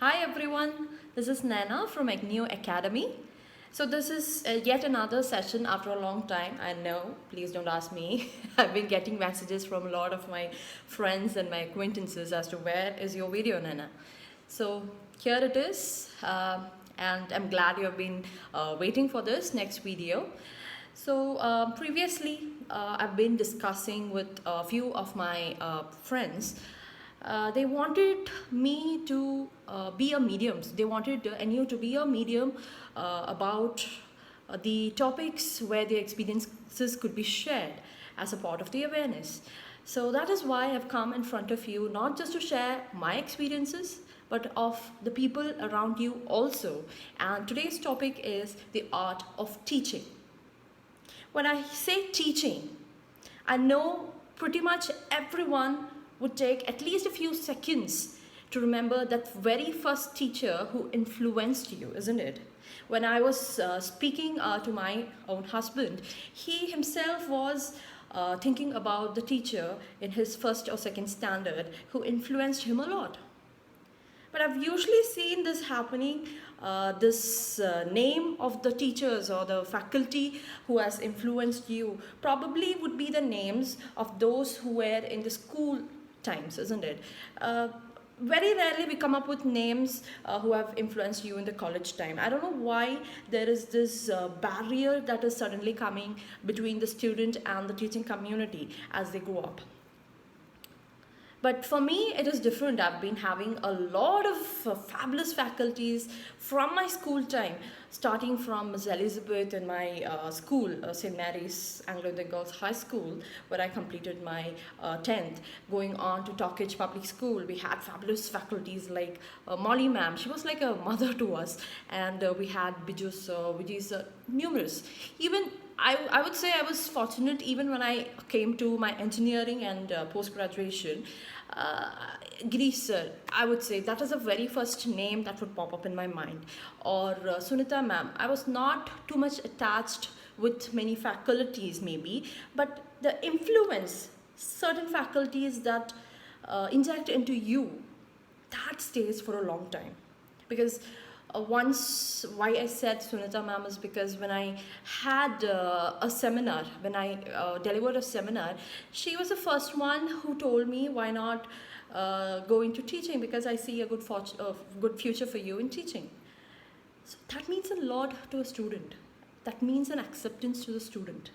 Hi everyone, this is Nana from Agneo Academy. So this is yet another session after a long time. I know, please don't ask me. I've been getting messages from a lot of my friends and my acquaintances as to where is your video, Nana. So here it is, and I'm glad you have been waiting for this next video. So previously, I've been discussing with a few of my friends. They wanted me to be a medium. They wanted NU to be a medium about the topics where their experiences could be shared as a part of the awareness. So that is why I've come in front of you, not just to share my experiences, but of the people around you also. And today's topic is the art of teaching. When I say teaching, I know pretty much everyone would take at least a few seconds to remember that very first teacher who influenced you, isn't it? When I was speaking to my own husband, he himself was thinking about the teacher in his first or second standard who influenced him a lot. But I've usually seen this happening, this name of the teachers or the faculty who has influenced you probably would be the names of those who were in the school times, isn't it? Very rarely we come up with names who have influenced you in the college time. I don't know why there is this barrier that is suddenly coming between the student and the teaching community as they grow up. But for me, it is different. I've been having a lot of fabulous faculties from my school time, starting from Ms. Elizabeth in my school, St. Mary's Anglo-Indian Girls High School, where I completed my 10th. Going on to Talkage Public School, we had fabulous faculties like Molly ma'am. She was like a mother to us. And we had Bijus, Vijay sir, numerous. Even I would say I was fortunate even when I came to my engineering and post-graduation. Girish sir, I would say that is the very first name that would pop up in my mind. Or Sunita ma'am. I was not too much attached with many faculties maybe, but the influence, certain faculties that inject into you, that stays for a long time. Because once, why I said Sunita ma'am is because when I had a seminar, when I delivered a seminar, she was the first one who told me why not go into teaching, because I see a good future for you in teaching. So that means a lot to a student. That means an acceptance to the student.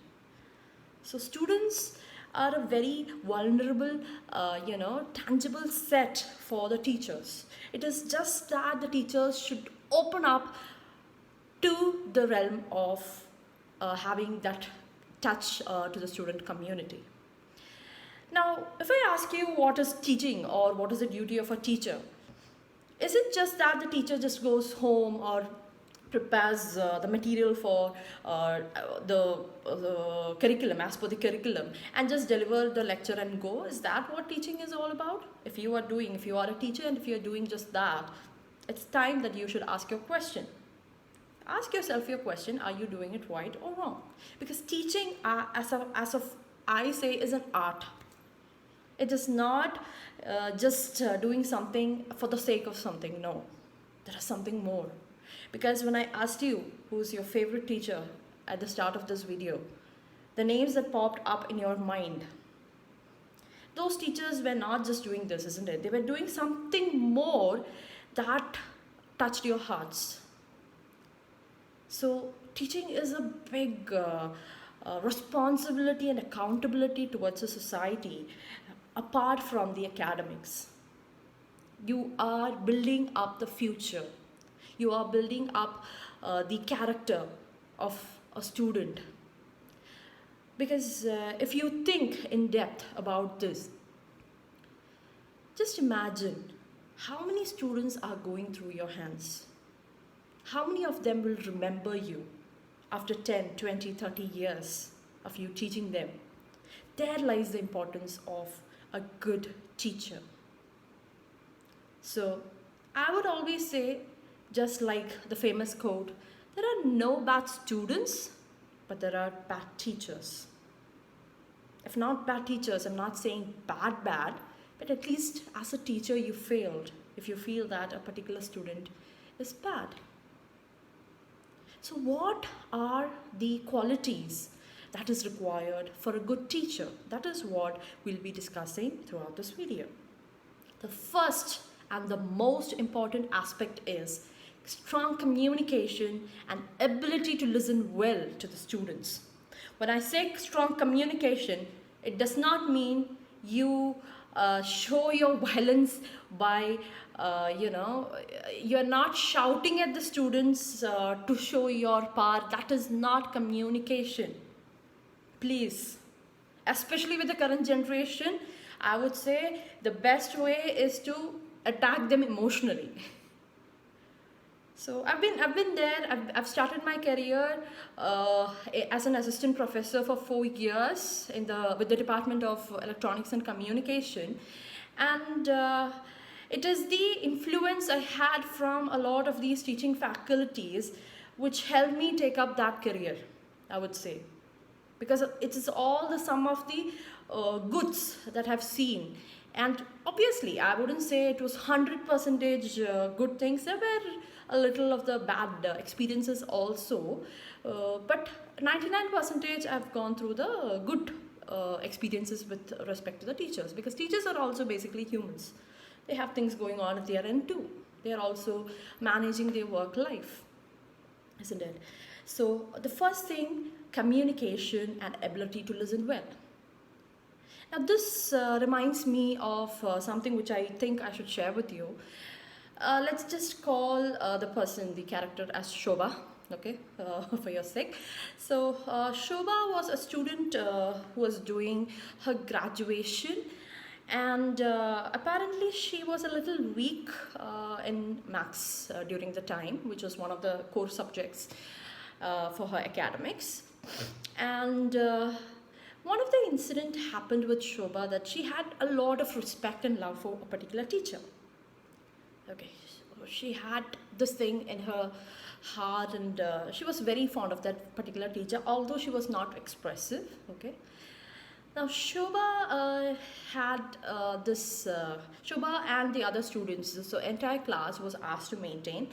So students are a very vulnerable, tangible set for the teachers. It is just that the teachers should open up to the realm of having that touch to the student community. Now, if I ask you what is teaching or what is the duty of a teacher, is it just that the teacher just goes home or prepares the material for the curriculum, as per the curriculum, and just deliver the lecture and go? Is that what teaching is all about? If you are a teacher and if you are doing just that, it's time that you should ask your question. Ask yourself your question: are you doing it right or wrong? Because teaching, as of I say, is an art. It is not just doing something for the sake of something. No, there is something more. Because when I asked you who's your favorite teacher at the start of this video, the names that popped up in your mind, those teachers were not just doing this, isn't it? They were doing something more that touched your hearts. So teaching is a big responsibility and accountability towards a society apart from the academics. You are building up the future. You are building up the character of a student. Because if you think in depth about this, just imagine how many students are going through your hands. How many of them will remember you after 10, 20, 30 years of you teaching them? There lies the importance of a good teacher. So I would always say, just like the famous quote, there are no bad students, but there are bad teachers. If not bad teachers, I'm not saying bad, but at least as a teacher you failed if you feel that a particular student is bad. So what are the qualities that is required for a good teacher? That is what we'll be discussing throughout this video. The first and the most important aspect is strong communication and ability to listen well to the students. When I say strong communication, it does not mean you show your violence by, you're not shouting at the students to show your power. That is not communication. Please. Especially with the current generation, I would say the best way is to attack them emotionally. So I've been there. I've started my career as an assistant professor for 4 years with the Department of Electronics and Communication, and it is the influence I had from a lot of these teaching faculties which helped me take up that career, I would say, because it is all the sum of the goods that I've seen. And obviously, I wouldn't say it was 100% good things. There were a little of the bad experiences also, but 99% I've gone through the good experiences with respect to the teachers, because teachers are also basically humans. They have things going on at their end too. They are also managing their work life, isn't it? So the first thing, communication and ability to listen well. Now this reminds me of something which I think I should share with you. Let's just call the character as Shobha, okay, for your sake. So Shobha was a student who was doing her graduation, and apparently she was a little weak in maths during the time, which was one of the core subjects for her academics. And one of the incident happened with Shobha that she had a lot of respect and love for a particular teacher. Okay, so she had this thing in her heart, and she was very fond of that particular teacher, although she was not expressive. Okay. Now Shobha Shobha and the other students, so entire class was asked to maintain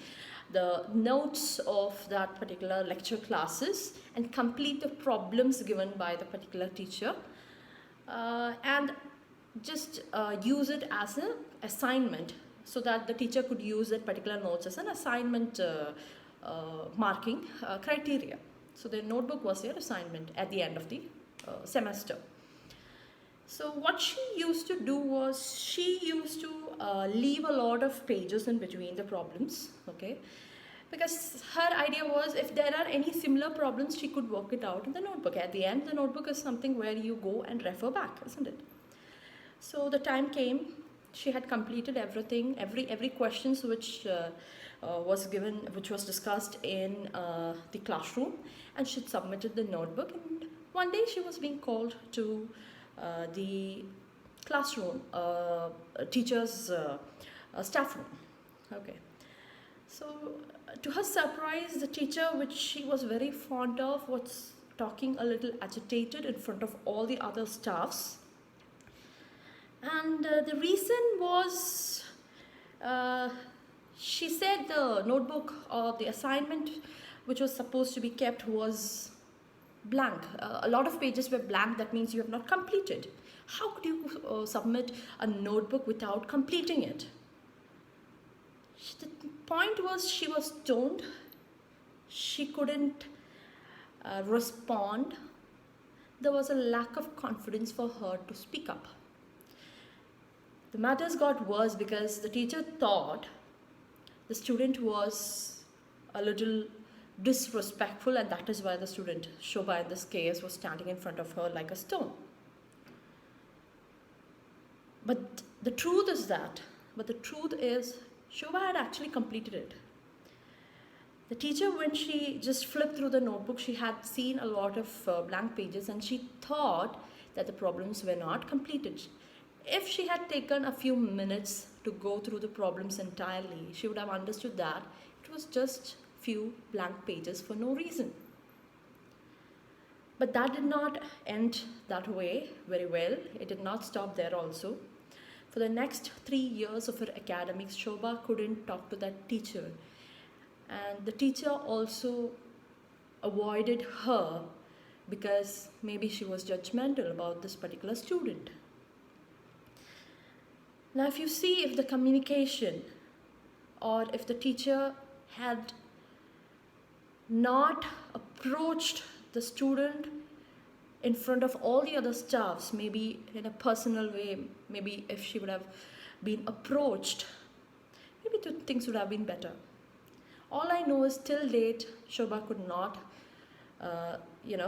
the notes of that particular lecture classes and complete the problems given by the particular teacher, and just use it as an assignment, so that the teacher could use that particular notes as an assignment marking criteria. So their notebook was their assignment at the end of the semester. So what she used to do was she used to leave a lot of pages in between the problems, okay? Because her idea was if there are any similar problems, she could work it out in the notebook. At the end, the notebook is something where you go and refer back, isn't it? So the time came, she had completed everything, every questions which was given, which was discussed in the classroom, and she submitted the notebook. And one day she was being called to the classroom, teacher's staff room. Okay. So to her surprise, the teacher, which she was very fond of, was talking a little agitated in front of all the other staffs. And the reason was, she said the notebook or the assignment which was supposed to be kept was blank. A lot of pages were blank. That means you have not completed. How could you submit a notebook without completing it? The point was, she was stoned. She couldn't respond. There was a lack of confidence for her to speak up. The matters got worse because the teacher thought the student was a little disrespectful, and that is why the student, Shobha in this case, was standing in front of her like a stone. But the truth is Shobha had actually completed it. The teacher, when she just flipped through the notebook, she had seen a lot of blank pages, and she thought that the problems were not completed. If she had taken a few minutes to go through the problems entirely, she would have understood that it was just few blank pages for no reason. But that did not end that way very well. It did not stop there also. For the next 3 years of her academics, Shobha couldn't talk to that teacher. And the teacher also avoided her because maybe she was judgmental about this particular student. Now, if you see if the communication or if the teacher had not approached the student in front of all the other staffs, maybe in a personal way, maybe if she would have been approached, maybe things would have been better. All I know is till date, Shobha could not,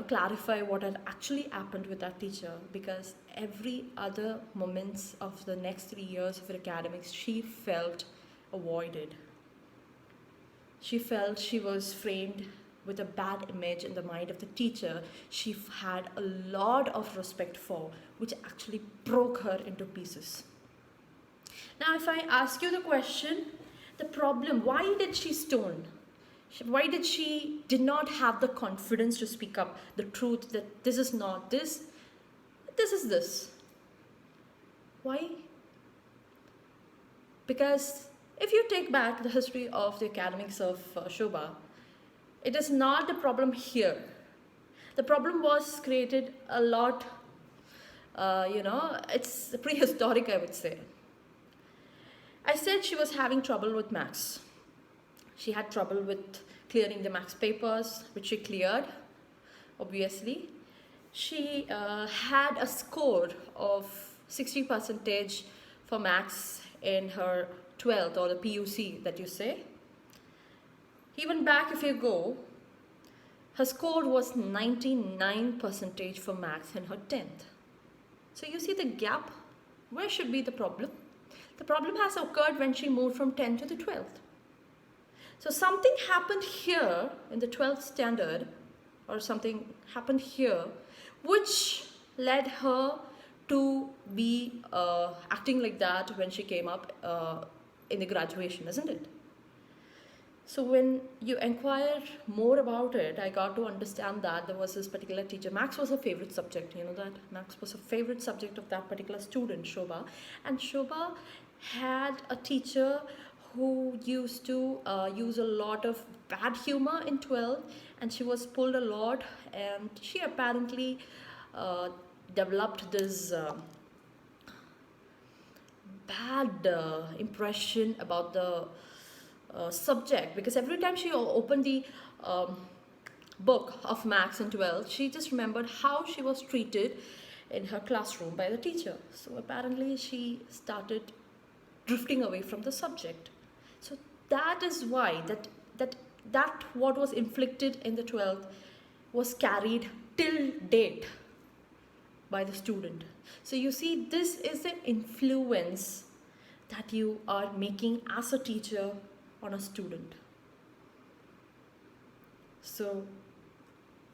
clarify what had actually happened with that teacher, because every other moments of the next 3 years of her academics, she felt avoided. She felt she was framed with a bad image in the mind of the teacher she had a lot of respect for, which actually broke her into pieces. Now, if I ask you the question, the problem, why did she stone? Why did she did not have the confidence to speak up the truth that this is not this, this is this? Why? Because if you take back the history of the academics of Shobha, it is not the problem here. The problem was created a lot, it's prehistoric, I would say. I said she was having trouble with maths. She had trouble with clearing the maths papers, which she cleared, obviously. She had a score of 60% for maths in her 12th, or the PUC that you say. Even back if you go, her score was 99% for maths in her 10th. So you see the gap. Where should be the problem? The problem has occurred when she moved from 10th to the 12th. So something happened here in the 12th standard, or something happened here, which led her to be acting like that when she came up in the graduation, isn't it? So when you inquire more about it, I got to understand that there was this particular teacher. Maths was her favorite subject, you know that? Maths was a favorite subject of that particular student, Shobha. And Shobha had a teacher who used to use a lot of bad humor in 12th, and she was pulled a lot, and she apparently developed this bad impression about the subject, because every time she opened the book of maths in 12th, she just remembered how she was treated in her classroom by the teacher. So apparently she started drifting away from the subject. So that is why that what was inflicted in the 12th was carried till date by the student. So you see, this is the influence that you are making as a teacher on a student. So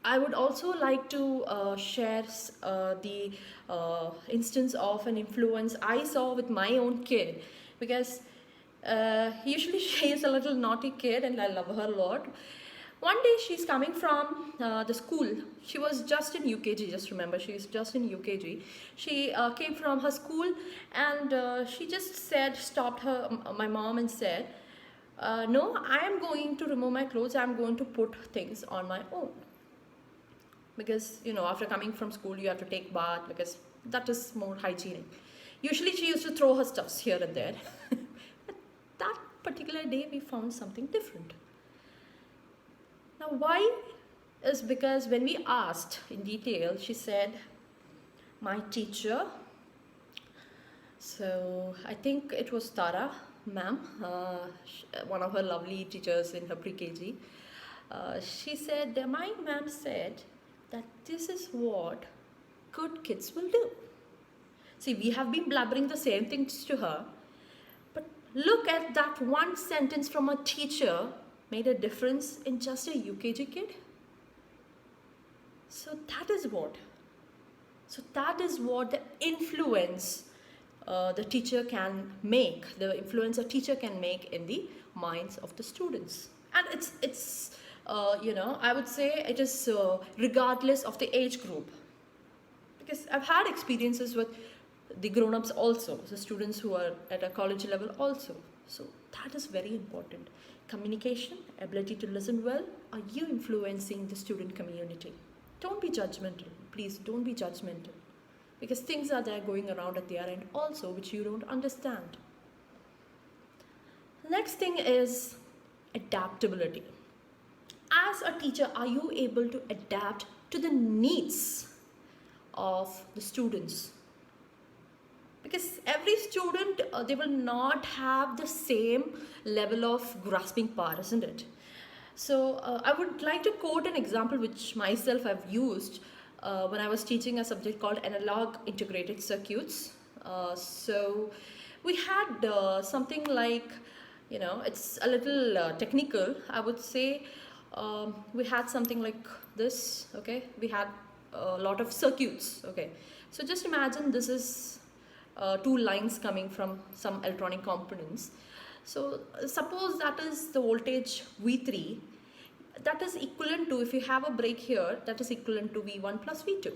I would also like to share the instance of an influence I saw with my own kid, because usually she is a little naughty kid and I love her a lot. One day she's coming from the school. She was just in UKG, just remember, she's just in UKG. She came from her school, and she just stopped my mom and said, no, I am going to remove my clothes, I'm going to put things on my own. Because, after coming from school, you have to take bath, because that is more hygienic. Usually she used to throw her stuffs here and there. But that particular day, we found something different. Now, why is because when we asked in detail, she said, my teacher, so I think it was Tara, ma'am, one of her lovely teachers in her pre-KG, she said, my ma'am said that this is what good kids will do. See, we have been blabbering the same things to her, but look at that one sentence from a teacher made a difference in just a UKG kid. So that is what the influence the teacher can make, the influence a teacher can make in the minds of the students. And it's I would say it is regardless of the age group. Because I've had experiences with the grown-ups also, the students who are at a college level also. So that is very important. Communication, ability to listen well. Are you influencing the student community? Don't be judgmental. Please don't be judgmental. Because things are there going around at their end also which you don't understand. Next thing is adaptability. As a teacher, are you able to adapt to the needs of the students? Because every student, they will not have the same level of grasping power, isn't it? So I would like to quote an example which myself I've used when I was teaching a subject called analog integrated circuits. So we had something like, it's a little technical, I would say. We had something like this, okay? We had a lot of circuits, okay? So just imagine this is two lines coming from some electronic components. So suppose that is the voltage V3, that is equivalent to, if you have a break here, that is equivalent to V1 plus V2.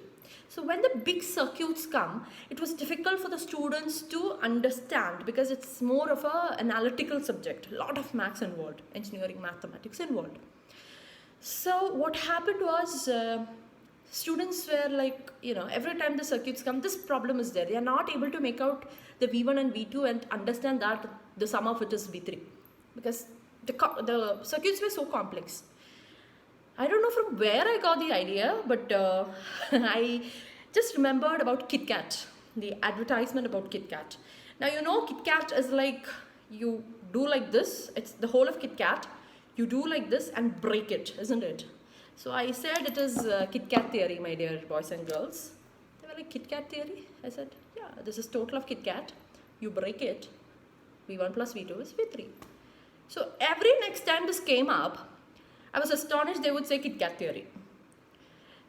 So when the big circuits come, it was difficult for the students to understand because it's more of an analytical subject, a lot of maths involved, engineering mathematics involved. So what happened was, students were like, every time the circuits come, this problem is there. They are not able to make out the V1 and V2 and understand that the sum of it is V3 because the circuits were so complex. I don't know from where I got the idea, but I just remembered about KitKat, the advertisement about KitKat. Now, KitKat is like, you do like this, it's the whole of KitKat, you do like this and break it, isn't it? So I said it is KitKat theory, my dear boys and girls. They were like, KitKat theory? I said, yeah, this is total of KitKat. You break it, V1 plus V2 is V3. So every next time this came up, I was astonished they would say KitKat theory.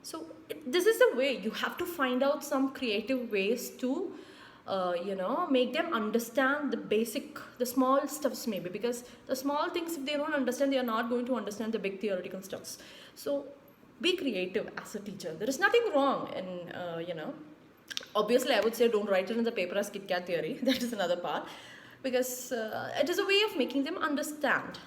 So this is the way. You have to find out some creative ways to, make them understand the small stuffs maybe. Because the small things, if they don't understand, they are not going to understand the big theoretical stuffs. So be creative as a teacher. There is nothing wrong in, obviously I would say don't write it in the paper as KitKat theory. That is another part. Because it is a way of making them understand.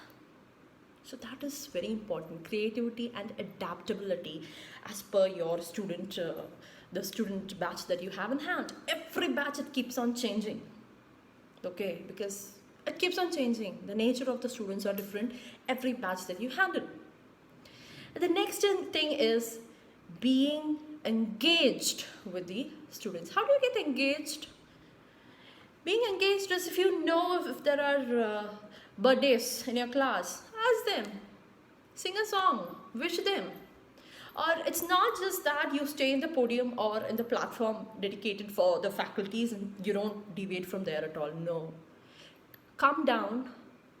So that is very important, creativity and adaptability as per your student, the student batch that you have in hand. Every batch, it keeps on changing, okay, because it keeps on changing. The nature of the students are different, every batch that you handle. And the next thing is being engaged with the students. How do you get engaged? Being engaged is if you know if there are birthdays in your class, ask them, sing a song, wish them. Or it's not just that you stay in the podium or in the platform dedicated for the faculties and you don't deviate from there at all. No. Come down,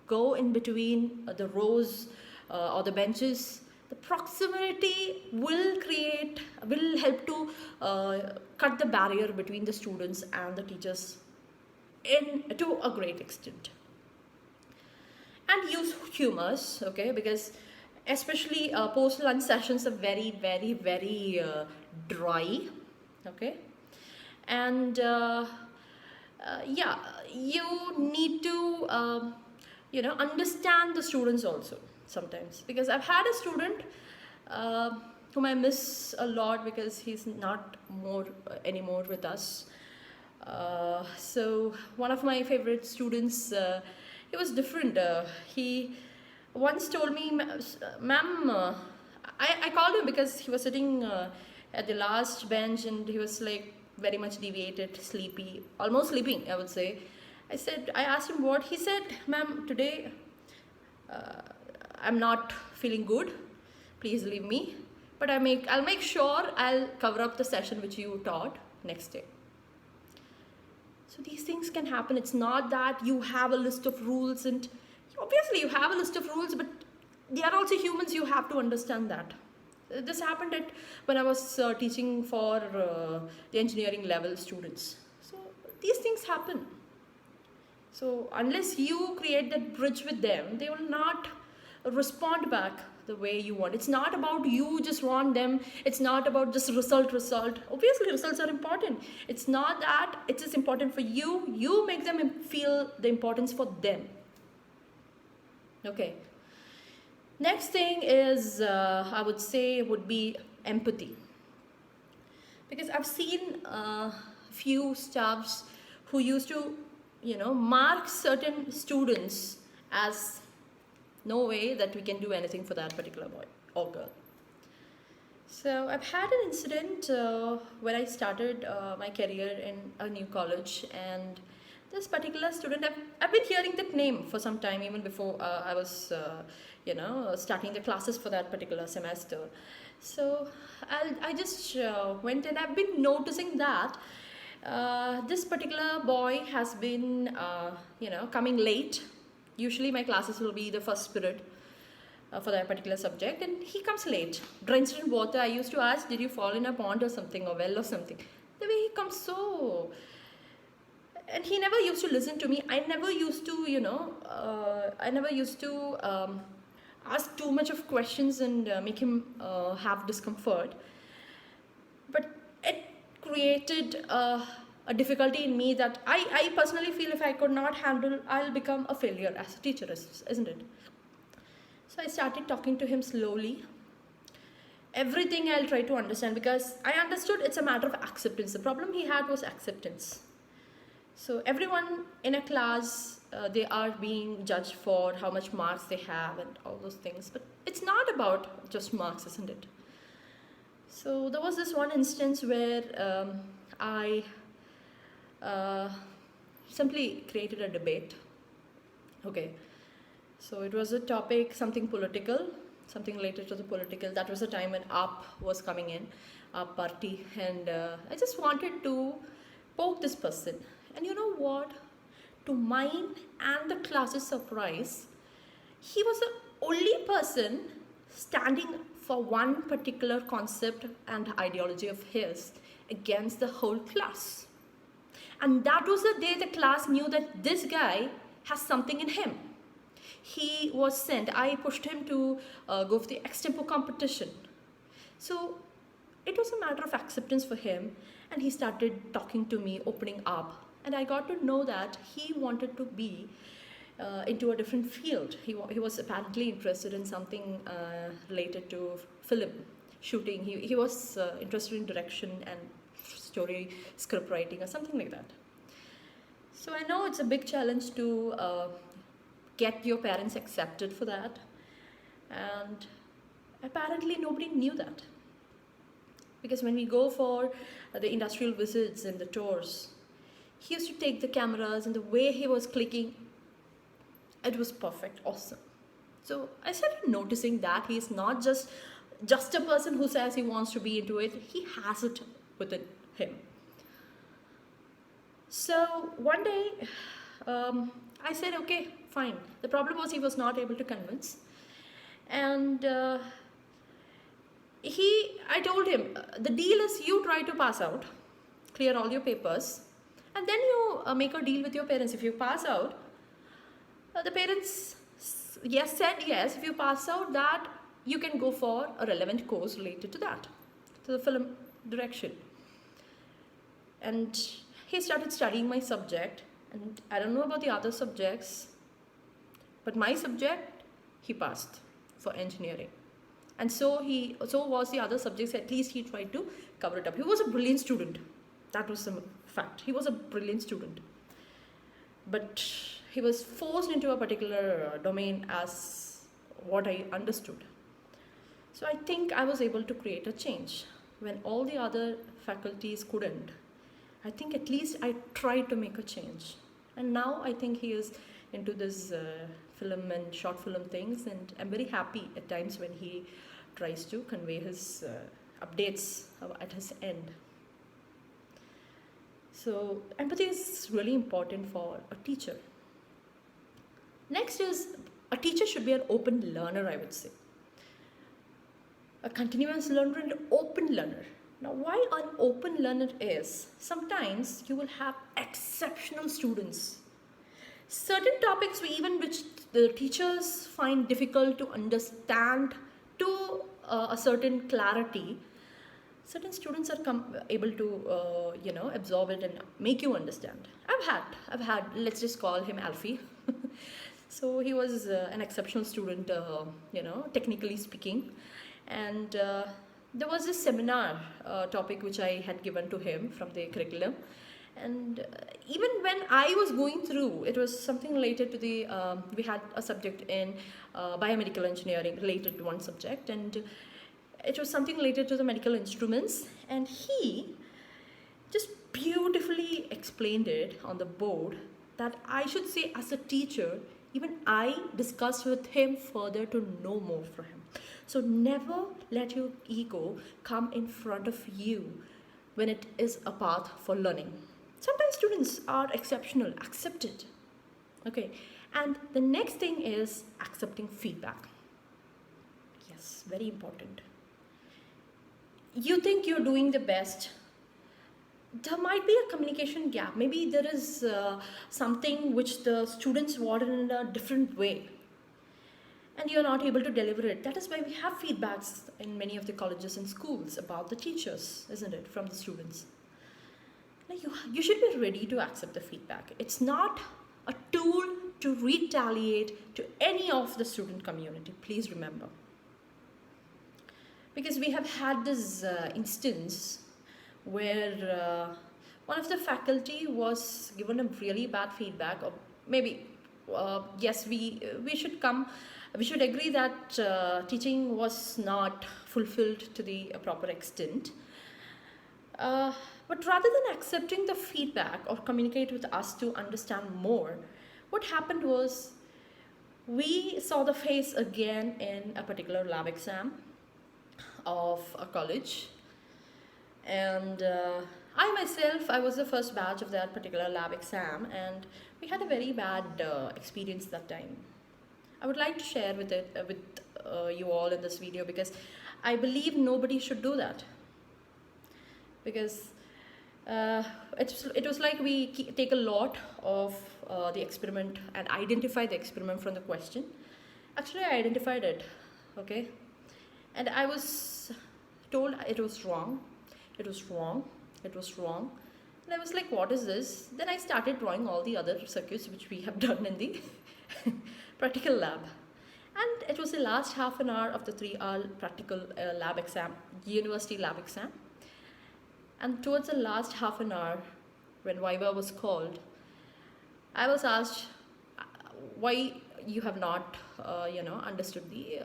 go in between the rows or the benches. The proximity will help to cut the barrier between the students and the teachers to a great extent. And use humors, okay, because especially post-lunch sessions are very, very, very dry, okay, and yeah, you need to understand the students also sometimes, because I've had a student whom I miss a lot because he's not anymore with us. So one of my favorite students, he was different. He once told me, ma'am, I called him because he was sitting at the last bench and he was like very much deviated, sleepy, almost sleeping, I would say. I asked him what. He said, ma'am, today I'm not feeling good. Please leave me. But I'll make sure I'll cover up the session which you taught next day. So these things can happen. It's not that you have a list of rules, and obviously you have a list of rules, but they are also humans. You have to understand that. This happened when I was teaching for the engineering level students. So these things happen. So unless you create that bridge with them, they will not respond back the way you want. It's not about you just want them. It's not about just result. Obviously, results are important. It's not that. It's just important for you. You make them feel the importance for them. Okay. Next thing is, I would say, would be empathy. Because I've seen few staffs who used to, mark certain students as no way that we can do anything for that particular boy or girl. So I've had an incident when I started my career in a new college, and this particular student, I've been hearing that name for some time, even before I was, starting the classes for that particular semester. So I just went, and I've been noticing that this particular boy has been, coming late. Usually my classes will be the first period for that particular subject, and he comes late, drenched in water. I used to ask, did you fall in a pond or something, or well or something? The way he comes so... And he never used to listen to me. I never used to, ask too much of questions and make him have discomfort. But it created a difficulty in me that I personally feel if I could not handle, I'll become a failure as a teacher, isn't it? So I started talking to him slowly. Everything I'll try to understand, because I understood it's a matter of acceptance. The problem he had was acceptance. So everyone in a class, they are being judged for how much marks they have and all those things. But it's not about just marks, isn't it? So there was this one instance where I simply created a debate. Okay. So it was a topic, something political, something related to the political. That was the time when AAP was coming in, AAP party. And I just wanted to poke this person. And you know what? To mine and the class's surprise, he was the only person standing for one particular concept and ideology of his against the whole class. And that was the day the class knew that this guy has something in him. He was sent, I pushed him to go for the extempo competition. So it was a matter of acceptance for him, and he started talking to me, opening up. And I got to know that he wanted to be into a different field. He was apparently interested in something related to film shooting. He was interested in direction and story script writing or something like that. So I know it's a big challenge to get your parents accepted for that, and apparently nobody knew that, because when we go for the industrial visits and the tours, he used to take the cameras, and the way he was clicking, it was perfect, awesome. So I started noticing that he's not just a person who says he wants to be into it. He has it within him. So one day I said, okay, fine. The problem was he was not able to convince. And I told him, the deal is you try to pass out, clear all your papers, and then you make a deal with your parents. If you pass out, the parents said yes. If you pass out, that you can go for a relevant course related to that, to the film direction. And he started studying my subject, and I don't know about the other subjects, but my subject, he passed for engineering. And so was the other subjects. At least he tried to cover it up. He was a brilliant student. That was the fact. He was a brilliant student. But he was forced into a particular domain as what I understood. So I think I was able to create a change when all the other faculties couldn't. I think at least I tried to make a change. And now I think he is into this film and short film things, and I'm very happy at times when he tries to convey his updates at his end. So empathy is really important for a teacher. Next is, a teacher should be an open learner, I would say. A continuous learner and open learner. Now, why an open learner is, sometimes you will have exceptional students. Certain topics which the teachers find difficult to understand to a certain clarity, certain students are able to absorb it and make you understand. I've had let's just call him Alfie. So he was an exceptional student, technically speaking. And there was this seminar topic which I had given to him from the curriculum. And even when I was going through, it was something related to the, we had a subject in biomedical engineering related to one subject, and it was something related to the medical instruments. And he just beautifully explained it on the board that I should say, as a teacher, even I discussed with him further to know more from him. So never let your ego come in front of you when it is a path for learning. Sometimes students are exceptional, accept it. Okay, and the next thing is accepting feedback. Yes, very important. You think you're doing the best, there might be a communication gap. Maybe there is something which the students want in a different way, and you're not able to deliver it. That is why we have feedbacks in many of the colleges and schools about the teachers, isn't it, from the students. Now you should be ready to accept the feedback. It's not a tool to retaliate to any of the student community. Please remember. Because we have had this instance where one of the faculty was given a really bad feedback, or maybe yes, we should agree that teaching was not fulfilled to the proper extent. But rather than accepting the feedback or communicate with us to understand more, what happened was we saw the face again in a particular lab exam of a college. And I was the first batch of that particular lab exam, and we had a very bad experience that time. I would like to share with you all in this video, because I believe nobody should do that. Because it was like we take a lot of the experiment and identify the experiment from the question. Actually, I identified it, okay? And I was told it was wrong. It was wrong. It was wrong. And I was like, what is this? Then I started drawing all the other circuits which we have done in the practical lab. And it was the last half an hour of the 3-hour practical lab exam, university lab exam. And towards the last half an hour, when Viva was called, I was asked why you have not, understood the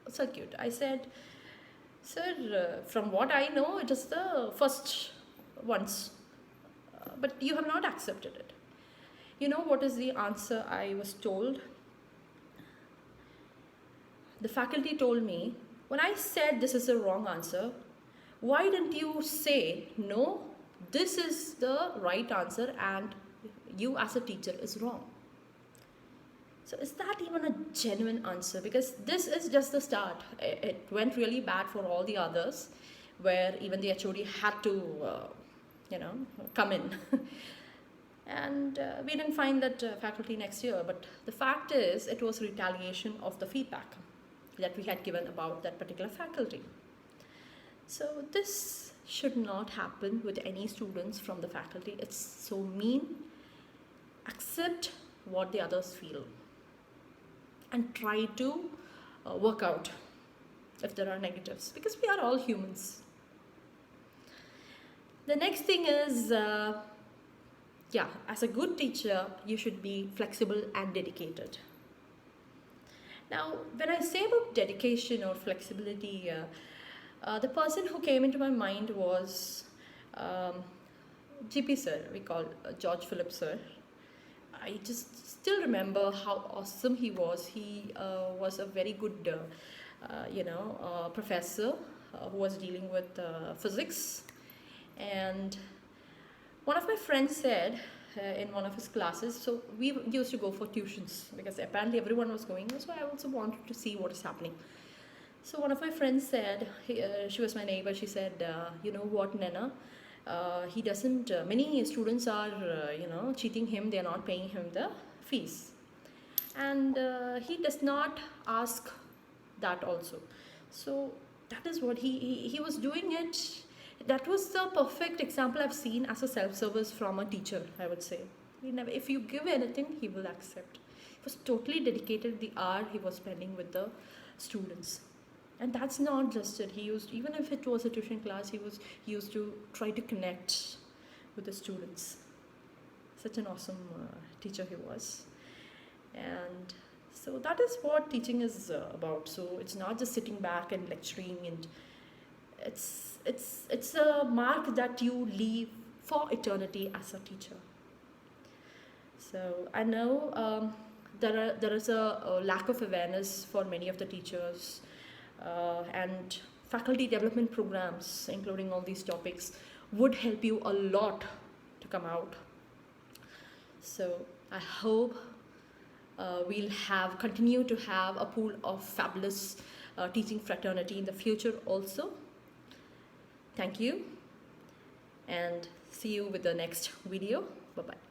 circuit. I said, sir, from what I know, it is the first ones, but you have not accepted it. You know what is the answer I was told? The faculty told me, when I said this is the wrong answer, why didn't you say, no, this is the right answer and you as a teacher is wrong? So is that even a genuine answer? Because this is just the start. It went really bad for all the others, where even the HOD had to, come in. And we didn't find that faculty next year. But the fact is, it was retaliation of the feedback that we had given about that particular faculty. So this should not happen with any students from the faculty. It's so mean. Accept what the others feel and try to work out if there are negatives, because we are all humans. The next thing is, as a good teacher, you should be flexible and dedicated. Now, when I say about dedication or flexibility, the person who came into my mind was GP sir, we call George Philip sir. I just still remember how awesome he was. He was a very good, professor who was dealing with physics. And one of my friends said in one of his classes, so we used to go for tuitions because apparently everyone was going, so I also wanted to see what is happening. So one of my friends said, she was my neighbor, she said, you know what, Nena, he doesn't, many students are, cheating him, they are not paying him the fees. And he does not ask that also. So that is what he was doing it. That was the perfect example I've seen as a self-service from a teacher, I would say. He never, if you give anything, he will accept. He was totally dedicated the hour he was spending with the students. And that's not just it. He used, even if it was a tuition class, he used to try to connect with the students. Such an awesome teacher he was. And so that is what teaching is about. So it's not just sitting back and lecturing, and it's a mark that you leave for eternity as a teacher. So I know there is a lack of awareness for many of the teachers, and faculty development programs, including all these topics, would help you a lot to come out. So I hope we'll continue to have a pool of fabulous teaching fraternity in the future also. Thank you, and see you with the next video. Bye bye.